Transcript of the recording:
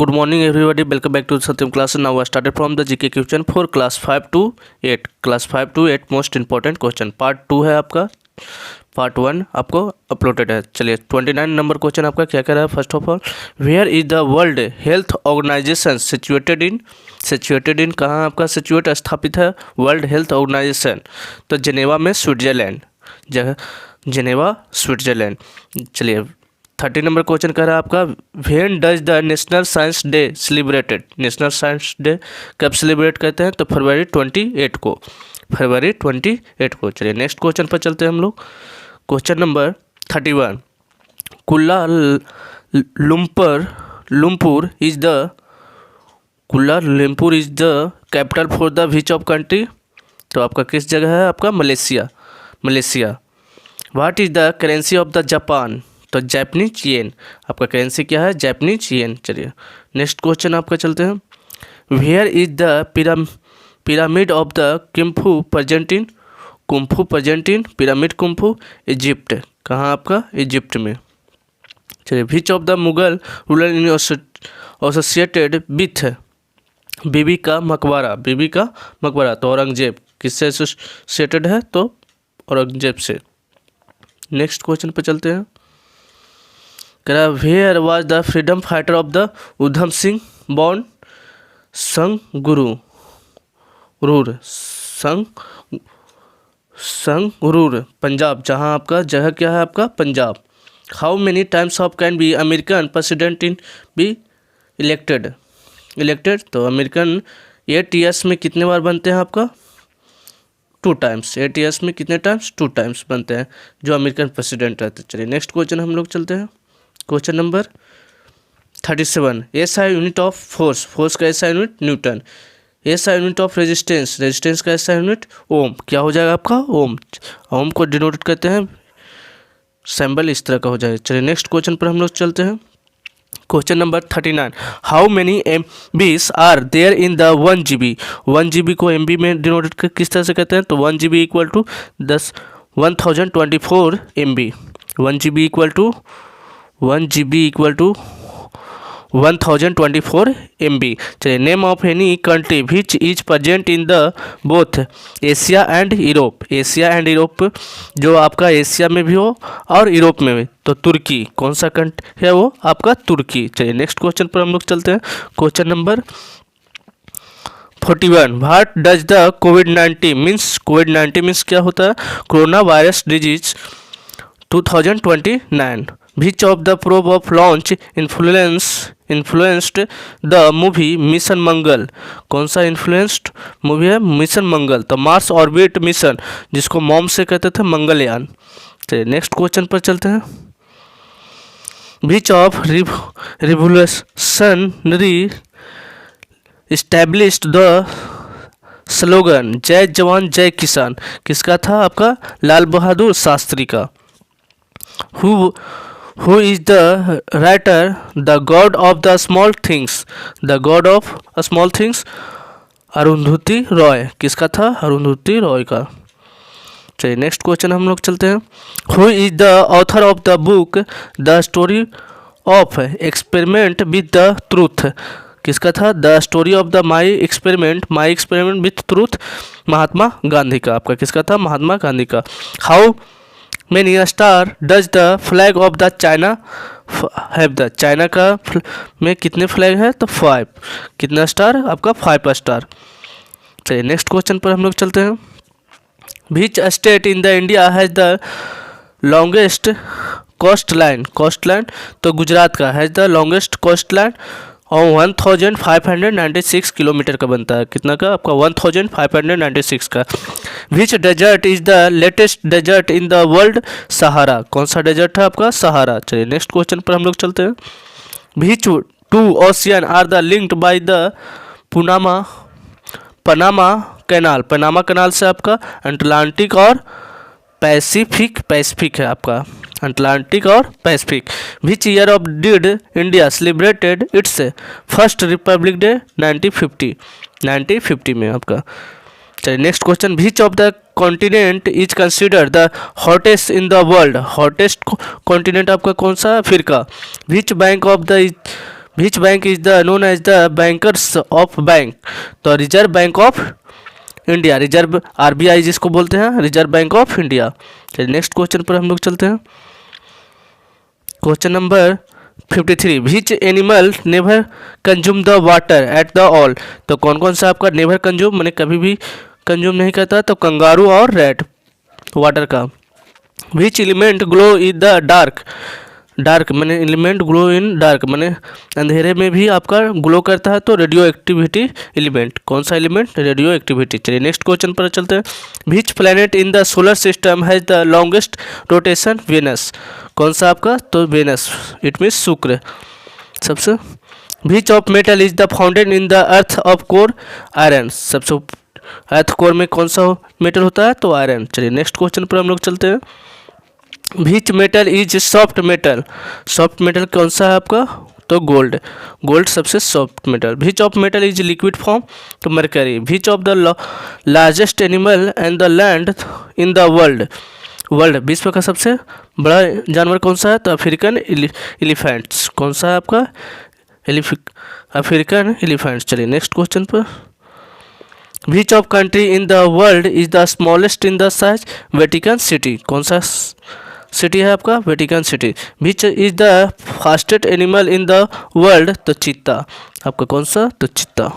Good morning everybody, welcome back to Satyam class. Now I started from the GK question for class 5 to 8. Class 5 to 8 most important question part 2 है आपका। Part 1 आपको uploaded है। चलिए 29 number question आपका क्या कह रहा है। First of all, where is the world health organization situated in कहाँ आपका सिचुएट स्थापित है वर्ल्ड हेल्थ ऑर्गेनाइजेशन? तो जेनेवा में, स्विट्जरलैंड, जगह जेनेवा स्विट्जरलैंड। चलिए 30 नंबर क्वेश्चन कह रहा है आपका, when does the national science day celebrated? National science day कब सेलिब्रेट करते हैं? तो फरवरी 28 को, फरवरी 28 को। चलिए नेक्स्ट क्वेश्चन पर चलते हैं हम लोग। Question number 31, Kuala Lumpur is the capital for the which of country? तो आपका किस जगह है? आपका Malaysia. What is the currency of the Japan? तो जैपनीज येन। आपका करेंसी क्या है? Japanese yen. चलिए नेक्स्ट क्वेश्चन आपका चलते हैं। Where is the pyramid of the Khufu present in pyramid Khufu Egypt. कहाँ आपका? इजिप्ट में। चलिए which of the Mughal ruler in associated with Bibi ka मकबरा? तो औरंगजेब। किससे एसोसिएटेड है? तो औरंगजेब से। नेक्स्ट क्वेश्चन पर चलते हैं। Where was the freedom fighter of the Udham Singh born? Sangrur Punjab. जहाँ आपका जगह क्या है? आपका Punjab. How many times of can be American president in be elected? तो अमेरिकन 8 ईयर्स में कितने बार बनते हैं? आपका 2 टाइम्स। 8 ईयर्स में कितने टाइम्स? 2 टाइम्स बनते हैं जो अमेरिकन प्रेसिडेंट रहते हैं। चलिए नेक्स्ट क्वेश्चन हम लोग चलते हैं। Question number 37, SI unit of force का SI unit newton. SI unit of resistance का एसआई यूनिट ओम। क्या हो जाएगा आपका? ओम को डिनोट करते हैं, सिंबल इस तरह का हो जाएगा। चलिए नेक्स्ट क्वेश्चन पर हम लोग चलते हैं। Question number 39, how many MBs are there in the 1 GB को MB में डिनोट किस तरह से कहते हैं? तो 1 GB equal to 1024 MB। 1 GB equal to 1024 MB। चलिए name of any country which is present in the both Asia and Europe. जो आपका एशिया में भी हो और यूरोप में भी। तो तुर्की। कौन सा कंट्री है वो? आपका तुर्की। चलिए नेक्स्ट क्वेश्चन पर हम लोग चलते हैं। Question number 41, what does the covid means क्या होता है? Corona virus disease 2029। Which of the probe of launch influenced the movie mission Mangal? कौन सा इन्फ्लुएंस्ड मूवी है? मिशन मंगल। तो मार्स ऑर्बिट मिशन, जिसको मॉम से कहते थे मंगलयान। चलिए नेक्स्ट क्वेश्चन पर चलते हैं। Which of revolutionary established the slogan जय जवान जय किसान? किसका था? आपका लाल बहादुर शास्त्री का। Who is the writer the god of the small things? Arundhati Roy. किसका था? अरुंधति रॉय का। चलिए नेक्स्ट क्वेश्चन हम लोग चलते हैं। Who is the author of the book The Story of Experiment with the Truth? किसका था? The story of the my experiment with truth, Mahatma Gandhi का। आपका किसका था? महात्मा गांधी का। How many star does the flag of the China have? The China का में कितने फ्लैग है? तो 5। कितना स्टार? आपका 5 स्टार। चलिए नेक्स्ट क्वेश्चन पर हम लोग चलते हैं। Which state in the India has the longest coast line? तो गुजरात का has the longest coast line और 1596 किलोमीटर का बनता है। कितना का? आपका 1596 का। Which desert is the latest desert in the world? Sahara. कौन सा डेजर्ट है? आपका सहारा। चलिए नेक्स्ट क्वेश्चन पर हम लोग चलते हैं। Which 2 ocean are the linked by the Panama canal से आपका अटलांटिक और पैसिफिक है आपका। अटलांटिक और Pacific. Which year of did India celebrated its first republic day? 1950 में आपका। चलिए next question. Which of the continent is considered the hottest in the world? Hottest continent आपका कौन सा? Africa. Which bank of the which bank is the known as the bankers of bank, तो reserve bank of India, reserve RBI जिसको बोलते हैं, reserve bank of India. चलिए next question पर हम लोग चलते हैं। Question number 53, which animal never consume the water at the all, तो कौन कौन सा आपका नेवर कंज्यूम मैंने कभी भी कंज्यूम नहीं करता, तो कंगारू और रैट वाटर का। Which element glow in the dark, dark मैंने एलिमेंट ग्लो इन डार्क मैंने अंधेरे में भी आपका ग्लो करता है, तो रेडियो एक्टिविटी एलिमेंट, कौन सा एलिमेंट, रेडियो एक्टिविटी। चलिए नेक्स्ट क्वेश्चन पर चलते हैं। Which planet in the solar system has the longest rotation, Venus, कौन सा आपका, तो वेनस, इट मीन्स शुक्र सबसे। Which of metal is the founded in the earth of core, iron, सबसे अर्थ कोर में कौन सा मेटल होता है, तो आयरन। चलिए नेक्स्ट क्वेश्चन पर हम लोग चलते हैं। Which metal is soft metal, soft metal कौन सा है आपका, तो गोल्ड, गोल्ड सबसे soft metal. Which of metal is liquid form, तो mercury. Which of the largest animal and the land in the world, world विश्व का सबसे बड़ा जानवर कौन सा है, तो अफ्रीकन एलिफेंट्स, कौन सा है आपका, अफ्रीकन एलिफेंट्स। चलिए नेक्स्ट क्वेश्चन पर। विच of country in the world is the smallest in the size, Vatican city, कौन सा सिटी है आपका, Vatican city. Which is the fastest animal in the world, तो चीता आपका, कौन सा, तो चीता।